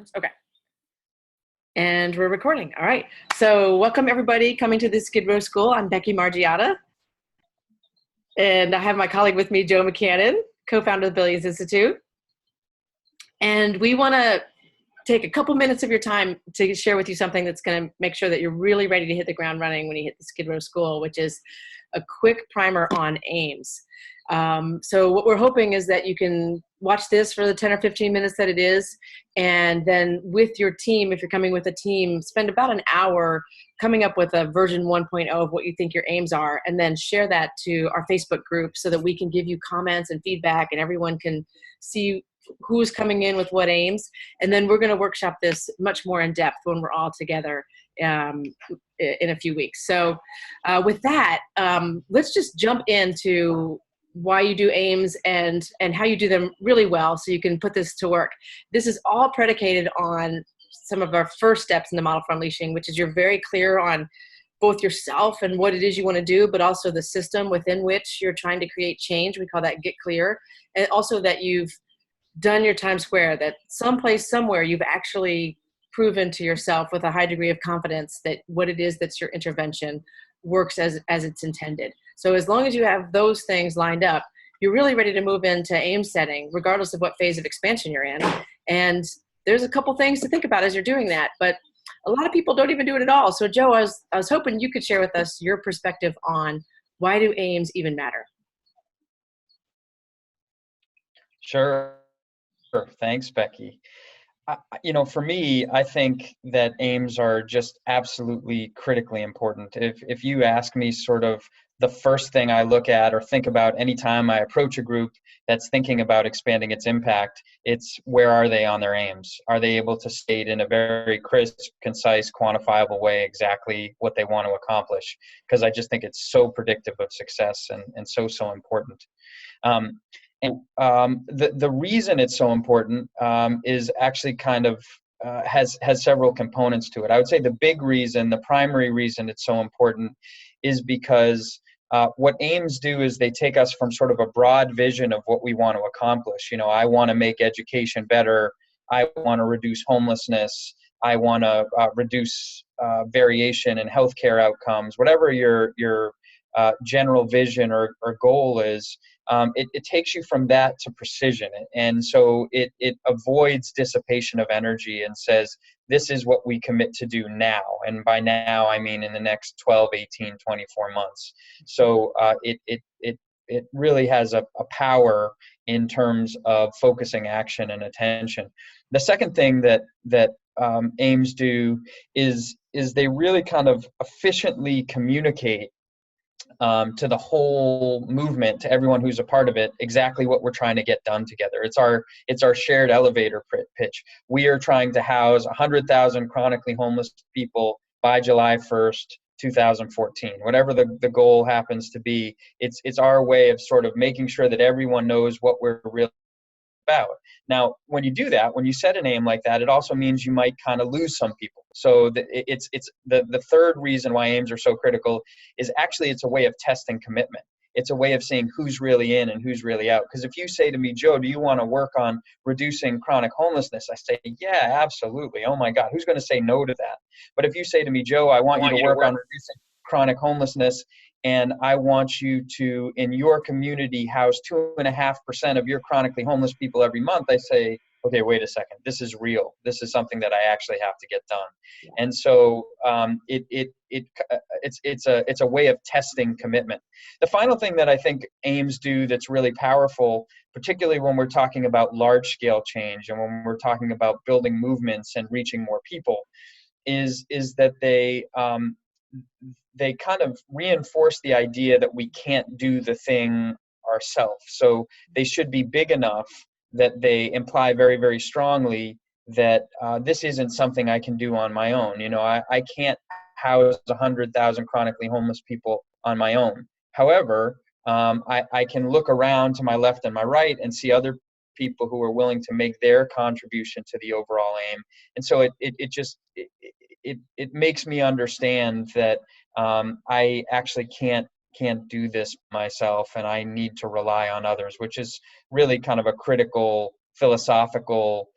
conference. Okay. And we're recording. All right. So welcome everybody coming to the Skid Row School. I'm Becky Margiotta. And I have my colleague with me, Joe McCannon, co-founder of the Billions Institute. And we want to take a couple minutes of your time to share with you something that's going to make sure that you're really ready to hit the ground running when you hit the Skid Row School, which is a quick primer on AIMS. So what we're hoping is that you can watch this for the 10 or 15 minutes that it is, and then with your team, if you're coming with a team, spend about an hour coming up with a version 1.0 of what you think your aims are, and then share that to our Facebook group so that we can give you comments and feedback and everyone can see who's coming in with what aims. And then we're going to workshop this much more in depth when we're all together in a few weeks. So with that, let's just jump into why you do aims and how you do them really well so you can put this to work. This is all predicated on some of our first steps in the model for unleashing, which is you're very clear on both yourself and what it is you want to do, but also the system within which you're trying to create change. We call that get clear. And also that you've done your Times Square, that someplace, somewhere, you've actually proven to yourself with a high degree of confidence that what it is that's your intervention works as it's intended. So as long as you have those things lined up, you're really ready to move into aim setting, regardless of what phase of expansion you're in. And there's a couple things to think about as you're doing that, but a lot of people don't even do it at all. So Joe, I was hoping you could share with us your perspective on why do aims even matter? Sure. Thanks, Becky. For me, I think that aims are just absolutely critically important. If you ask me sort of the first thing I look at or think about anytime I approach a group that's thinking about expanding its impact, it's where are they on their aims? Are they able to state in a very crisp, concise, quantifiable way exactly what they want to accomplish? Because I just think it's so predictive of success and so important. The reason it's so important is actually kind of has several components to it. I would say the big reason, the primary reason it's so important is because what aims do is they take us from sort of a broad vision of what we want to accomplish. I want to make education better. I want to reduce homelessness. I want to reduce variation in healthcare outcomes. Whatever your general vision or goal is, it takes you from that to precision. And so it avoids dissipation of energy and says, this is what we commit to do now. And by now, I mean in the next 12, 18, 24 months. So it really has a power in terms of focusing action and attention. The second thing that aims do is they really kind of efficiently communicate to the whole movement, to everyone who's a part of it, exactly what we're trying to get done together. It's our shared elevator pitch. We are trying to house 100,000 chronically homeless people by July 1st, 2014. Whatever the goal happens to be, it's our way of sort of making sure that everyone knows what we're really about. Now, when you do that, when you set an aim like that, it also means you might kind of lose some people. So it's the third reason why aims are so critical is actually it's a way of testing commitment. It's a way of seeing who's really in and who's really out. Because if you say to me, Joe, do you want to work on reducing chronic homelessness? I say, yeah, absolutely. Oh my God, who's going to say no to that? But if you say to me, Joe, I want you to work on reducing chronic homelessness, and I want you to, in your community, house 2.5% of your chronically homeless people every month, I say, okay, wait a second, this is real. This is something that I actually have to get done. And so it's a way of testing commitment. The final thing that I think aims do that's really powerful, particularly when we're talking about large scale change and when we're talking about building movements and reaching more people, is that they kind of reinforce the idea that we can't do the thing ourselves. So they should be big enough that they imply very, very strongly that this isn't something I can do on my own. I can't house 100,000 chronically homeless people on my own. However, I can look around to my left and my right and see other people who are willing to make their contribution to the overall aim. And so it makes me understand that I actually can't do this myself, and I need to rely on others, which is really kind of a critical philosophical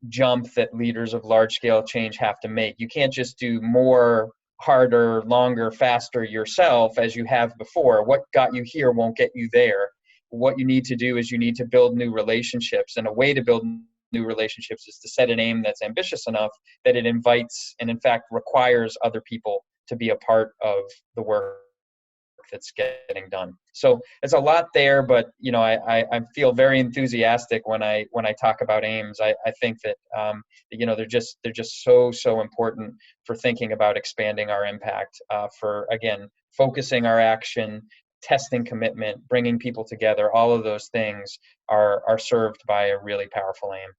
jump that leaders of large scale change have to make. You can't just do more, harder, longer, faster yourself as you have before. What got you here won't get you there. What you need to do is you need to build new relationships. And a way to build new relationships is to set an aim that's ambitious enough that it invites and in fact requires other people to be a part of the work that's getting done. So it's a lot there, but I feel very enthusiastic when I talk about aims. I think that they're just so important for thinking about expanding our impact, for again focusing our action, testing commitment, bringing people together. All of those things are served by a really powerful aim.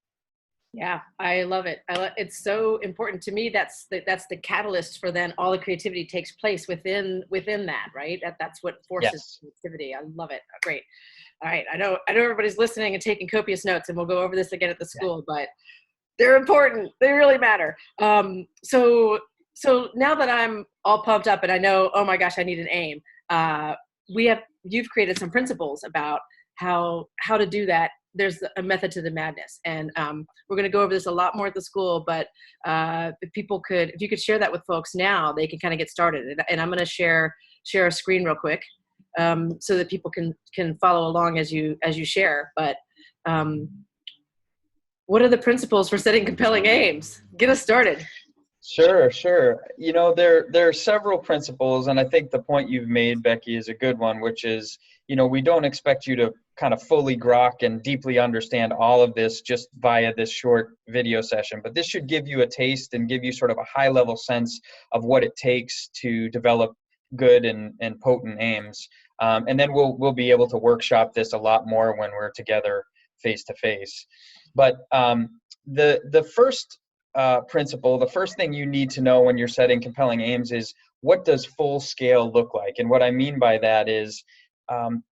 Yeah, I love it. It's so important to me. That's the catalyst for then all the creativity takes place within that, right? That's what forces creativity. I love it. Great. All right. I know everybody's listening and taking copious notes, and we'll go over this again at the school, but they're important. They really matter. So now that I'm all pumped up and I know, oh my gosh, I need an aim. You've created some principles about how to do that. There's a method to the madness, and we're going to go over this a lot more at the school, but if you could share that with folks now, they can kind of get started. And I'm going to share a screen real quick, so that people can follow along as you share. But what are the principles for setting compelling aims? Get us started. Sure. There are several principles, and I think the point you've made, Becky, is a good one, which is, we don't expect you to kind of fully grok and deeply understand all of this just via this short video session, but this should give you a taste and give you sort of a high level sense of what it takes to develop good and potent aims. And then we'll be able to workshop this a lot more when we're together face to face. But the first principle, the first thing you need to know when you're setting compelling aims is, what does full scale look like? And what I mean by that is,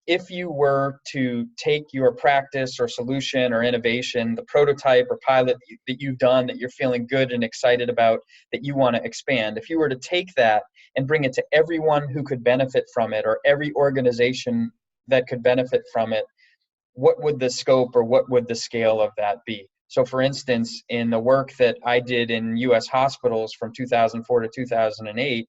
if you were to take your practice or solution or innovation, the prototype or pilot that you've done that you're feeling good and excited about, that you want to expand, if you were to take that and bring it to everyone who could benefit from it, or every organization that could benefit from it, what would the scope or what would the scale of that be? So for instance, in the work that I did in US hospitals from 2004 to 2008,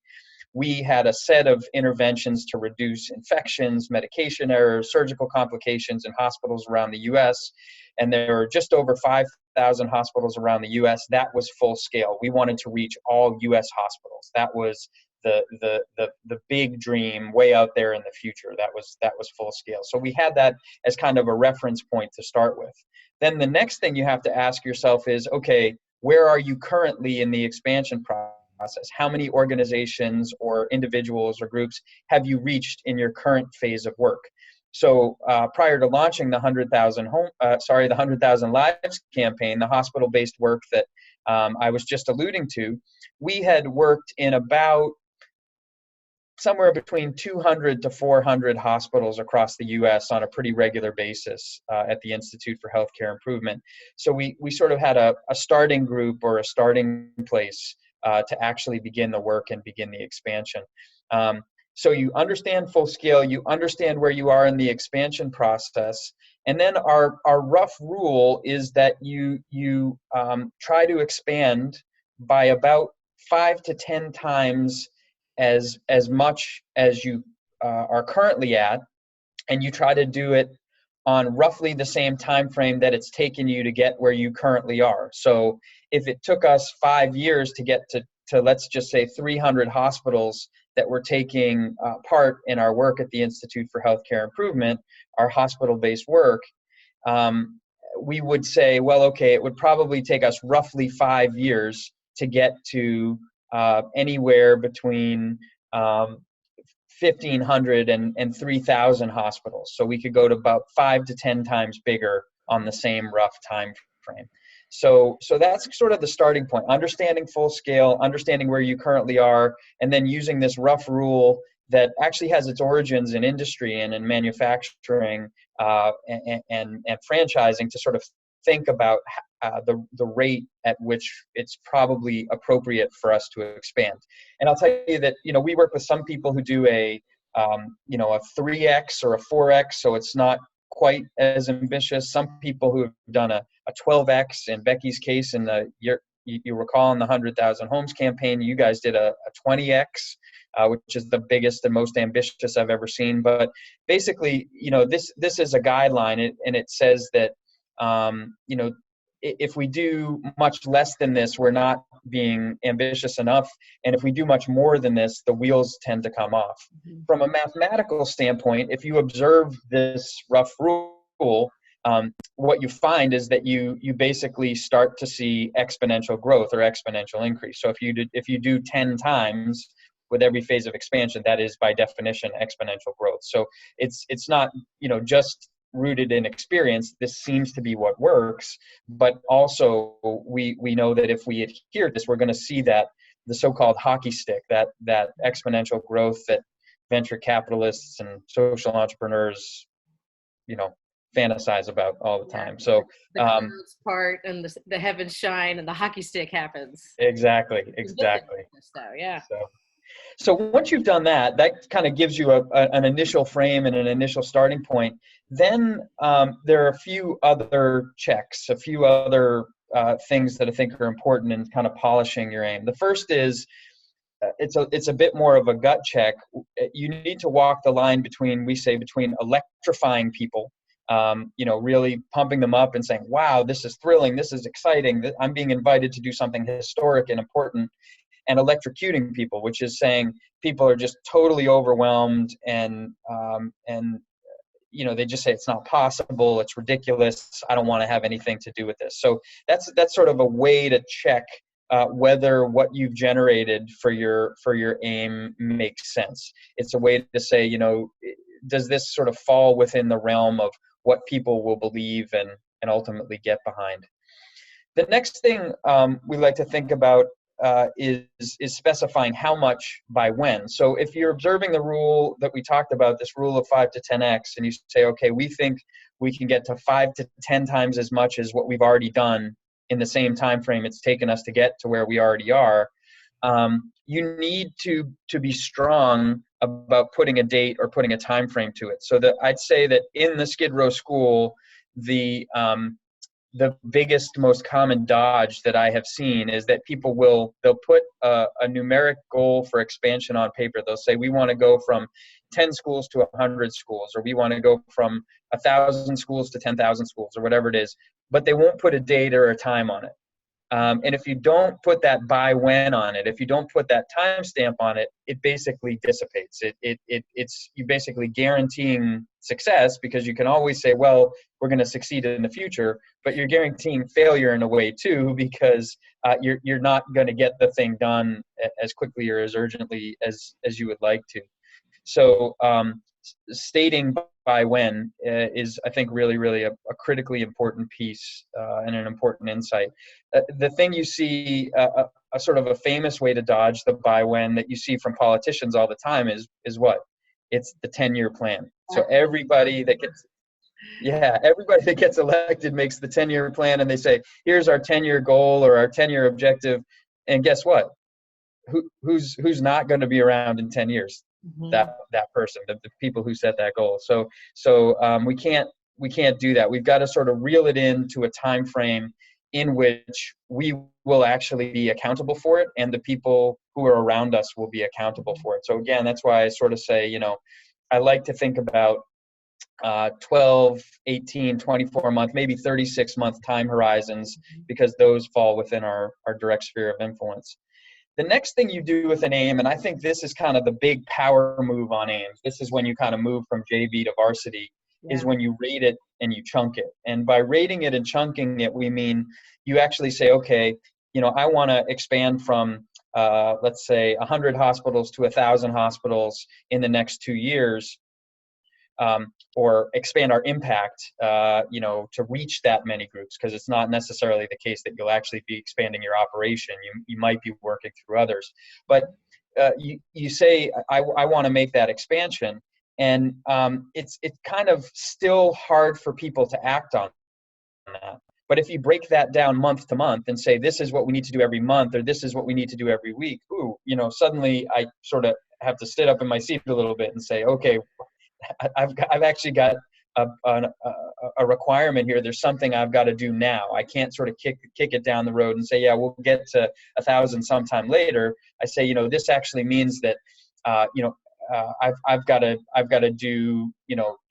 we had a set of interventions to reduce infections, medication errors, surgical complications in hospitals around the US. And there were just over 5,000 hospitals around the US. That was full scale. We wanted to reach all US hospitals. That was the big dream way out there in the future. That was full scale. So we had that as kind of a reference point to start with. Then the next thing you have to ask yourself is, okay, where are you currently in the expansion process? How many organizations or individuals or groups have you reached in your current phase of work? So prior to launching the 100,000 Lives campaign, the hospital-based work that I was just alluding to, we had worked in about somewhere between 200 to 400 hospitals across the U.S. on a pretty regular basis at the Institute for Healthcare Improvement. So we sort of had a starting group or a starting place to actually begin the work and begin the expansion. So you understand full scale, you understand where you are in the expansion process, and then our rough rule is that you try to expand by about 5 to 10 times as much as you are currently at, and you try to do it on roughly the same time frame that it's taken you to get where you currently are. So if it took us 5 years to get to let's just say 300 hospitals that were taking part in our work at the Institute for Healthcare Improvement, our hospital-based work, we would say, well, okay, it would probably take us roughly 5 years to get to anywhere between 1,500 and 3,000 hospitals. So we could go to about 5 to 10 times bigger on the same rough time frame. So that's sort of the starting point, understanding full scale, understanding where you currently are, and then using this rough rule that actually has its origins in industry and in manufacturing and franchising to sort of think about the rate at which it's probably appropriate for us to expand. And I'll tell you that, we work with some people who do a 3x or a 4x, so it's not quite as ambitious. Some people who have done a 12x. In Becky's case, in the year, you recall in the 100,000 homes campaign, you guys did a 20x, which is the biggest and most ambitious I've ever seen. But basically, this is a guideline, and it says that, if we do much less than this, we're not being ambitious enough. And if we do much more than this, the wheels tend to come off. Mm-hmm. From a mathematical standpoint, if you observe this rough rule, what you find is that you basically start to see exponential growth or exponential increase. So if you do 10 times with every phase of expansion, that is by definition exponential growth. So it's not just rooted in experience. This seems to be what works, but also we know that if we adhere to this, we're going to see that the so-called hockey stick, that exponential growth that venture capitalists and social entrepreneurs fantasize about all the time. So the clouds part and the heavens shine and the hockey stick happens. Exactly. Yeah. So once you've done that kind of gives you an initial frame and an initial starting point. Then there are a few other checks, a few other things that I think are important in kind of polishing your aim. The first is it's a bit more of a gut check. You need to walk the line between electrifying people, really pumping them up and saying, wow, this is thrilling, this is exciting, I'm being invited to do something historic and important, and electrocuting people, which is saying people are just totally overwhelmed and they just say it's not possible, it's ridiculous, I don't want to have anything to do with this. So that's sort of a way to check whether what you've generated for your aim makes sense. It's a way to say, does this sort of fall within the realm of what people will believe and ultimately get behind? The next thing we like to think about is specifying how much by when. So if you're observing the rule that we talked about, this rule of 5 to 10x, and you say, okay, we think we can get to 5 to 10 times as much as what we've already done in the same time frame it's taken us to get to where we already are, you need to be strong about putting a date or putting a time frame to it. So that I'd say that in the Skid Row School, the biggest, most common dodge that I have seen is that they'll put a numeric goal for expansion on paper. They'll say, we want to go from 10 schools to 100 schools, or we want to go from 1,000 schools to 10,000 schools, or whatever it is, but they won't put a date or a time on it. And if you don't put that by when on it, if you don't put that timestamp on it, it basically dissipates. It's you basically guaranteeing success, because you can always say, well, we're going to succeed in the future, but you're guaranteeing failure in a way too, because you're not going to get the thing done as quickly or as urgently as you would like to. So stating by when is, I think, really, really a critically important piece and an important insight. The thing you see, a sort of a famous way to dodge the by when that you see from politicians all the time is what? It's the 10-year plan. So everybody that gets elected makes the 10-year plan, and they say, here's our 10-year goal or our 10-year objective. And guess what? Who's not going to be around in 10 years? Mm-hmm. That person, the people who set that goal. So we can't do that. We've got to sort of reel it into a time frame in which we will actually be accountable for it, and the people who are around us will be accountable for it. So again, that's why I sort of say, I like to think about 12, 18, 24 month, maybe 36 month time horizons, because those fall within our direct sphere of influence. The next thing you do with an aim, and I think this is kind of the big power move on aims, this is when you kind of move from JV to varsity, is when you rate it and you chunk it. And by rating it and chunking it, we mean you actually say, okay, I want to expand from, let's say, 100 hospitals to 1,000 hospitals in the next 2 years. Or expand our impact, to reach that many groups, because it's not necessarily the case that you'll actually be expanding your operation. You might be working through others, but you say, I want to make that expansion, and it's kind of still hard for people to act on that. But if you break that down month to month and say, this is what we need to do every month, or this is what we need to do every week, suddenly I sort of have to sit up in my seat a little bit and say, okay, I've actually got a requirement here. There's something I've got to do now. I can't sort of kick it down the road and say, yeah, we'll get to 1,000 sometime later. I say, this actually means that, I've got to do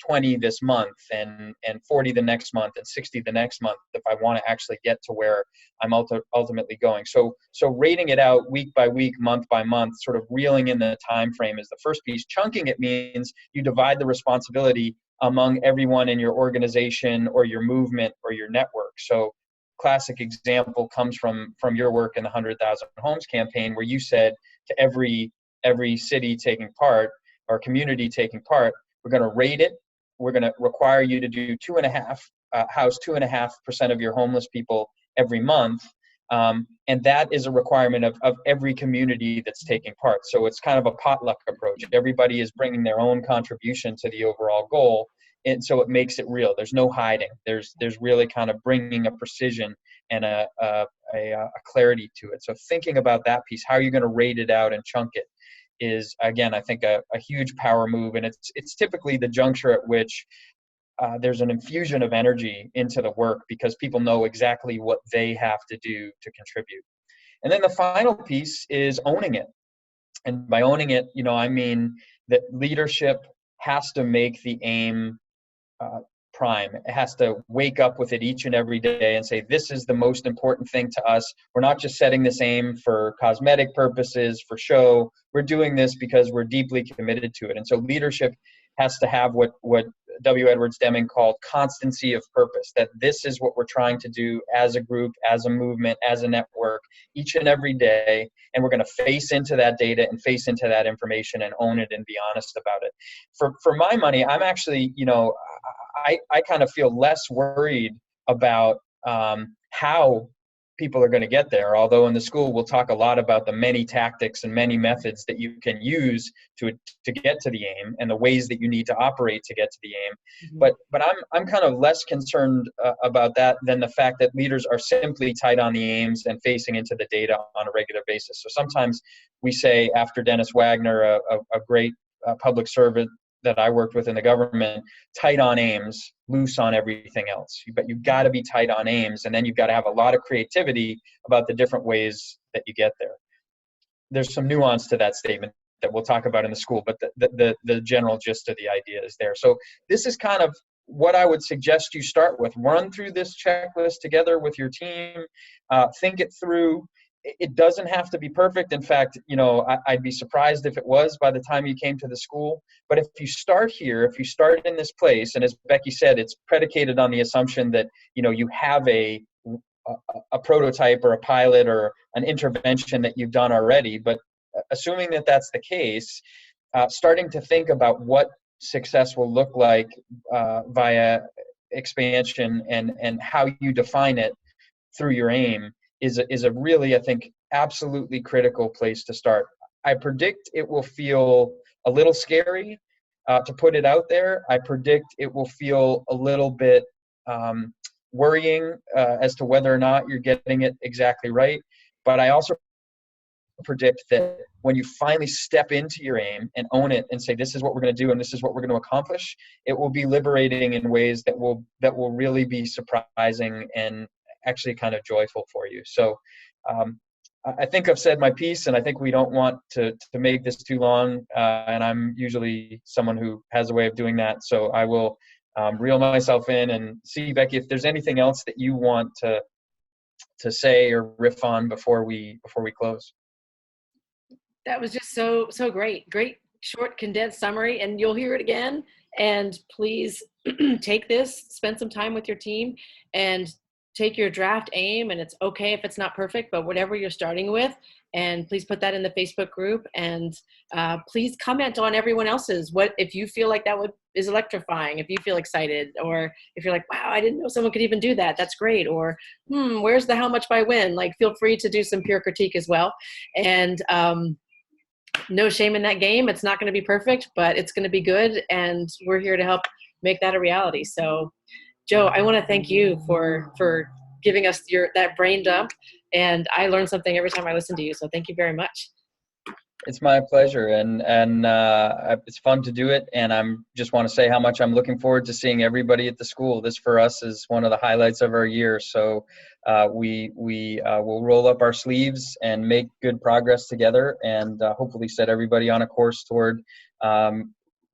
20 this month and 40 the next month and 60 the next month if I want to actually get to where I'm ultimately going. So rating it out week by week, month by month, sort of reeling in the time frame is the first piece. Chunking it means you divide the responsibility among everyone in your organization or your movement or your network. So classic example comes from your work in the 100,000 Homes campaign, where you said to every city taking part or community taking part, we're going to rate it. We're going to require you to do house 2.5% of your homeless people every month. And that is a requirement of every community that's taking part. So it's kind of a potluck approach. Everybody is bringing their own contribution to the overall goal. And so it makes it real. There's no hiding. There's really kind of bringing a precision and a clarity to it. So thinking about that piece, how are you going to rate it out and chunk it, is, again, I think a huge power move. And it's typically the juncture at which there's an infusion of energy into the work because people know exactly what they have to do to contribute. And then the final piece is owning it. And by owning it, I mean that leadership has to make the aim prime. It has to wake up with it each and every day and say, this is the most important thing to us. We're not just setting this aim for cosmetic purposes, for show. We're doing this because we're deeply committed to it. And so leadership has to have what W. Edwards Deming called constancy of purpose, that this is what we're trying to do as a group, as a movement, as a network, each and every day. And we're going to face into that data and face into that information and own it and be honest about it. For my money, I'm actually, I kind of feel less worried about how people are going to get there. Although in the school, we'll talk a lot about the many tactics and many methods that you can use to get to the aim and the ways that you need to operate to get to the aim. Mm-hmm. But I'm kind of less concerned about that than the fact that leaders are simply tight on the aims and facing into the data on a regular basis. So sometimes we say, after Dennis Wagner, a great public servant that I worked with in the government, tight on aims, loose on everything else. But you've got to be tight on aims, and then you've got to have a lot of creativity about the different ways that you get there. There's some nuance to that statement that we'll talk about in the school, but the general gist of the idea is there. So this is kind of what I would suggest you start with. Run through this checklist together with your team, think it through. It doesn't have to be perfect. In fact, I'd be surprised if it was by the time you came to the school. But if you start here, if you start in this place, and as Becky said, it's predicated on the assumption that, you have a prototype or a pilot or an intervention that you've done already. But assuming that that's the case, starting to think about what success will look like via expansion and how you define it through your aim is a really, I think, absolutely critical place to start. I predict it will feel a little scary to put it out there. I predict it will feel a little bit worrying as to whether or not you're getting it exactly right. But I also predict that when you finally step into your aim and own it and say, this is what we're going to do and this is what we're going to accomplish, it will be liberating in ways that will really be surprising and actually kind of joyful for you. So I think I've said my piece, and I think we don't want to make this too long. And I'm usually someone who has a way of doing that. So I will reel myself in and see, Becky, if there's anything else that you want to say or riff on before we close. That was just so great. Great, short, condensed summary, and you'll hear it again. And please take this, spend some time with your team, and take your draft aim, and it's okay if it's not perfect, but whatever you're starting with, and please put that in the Facebook group, and please comment on everyone else's. What if you feel like that is electrifying, if you feel excited, or if you're like, wow, I didn't know someone could even do that, that's great, or where's the how much by when? Like, feel free to do some peer critique as well. And no shame in that game. It's not going to be perfect, but it's going to be good, and we're here to help make that a reality. So Joe, I want to thank you for giving us that brain dump, and I learn something every time I listen to you. So thank you very much. It's my pleasure, and it's fun to do it. And I'm just want to say how much I'm looking forward to seeing everybody at the school. This for us is one of the highlights of our year. So we will roll up our sleeves and make good progress together, and hopefully set everybody on a course toward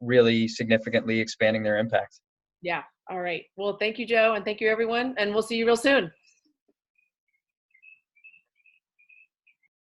really significantly expanding their impact. Yeah. All right. Well, thank you, Joe, and thank you, everyone. And we'll see you real soon.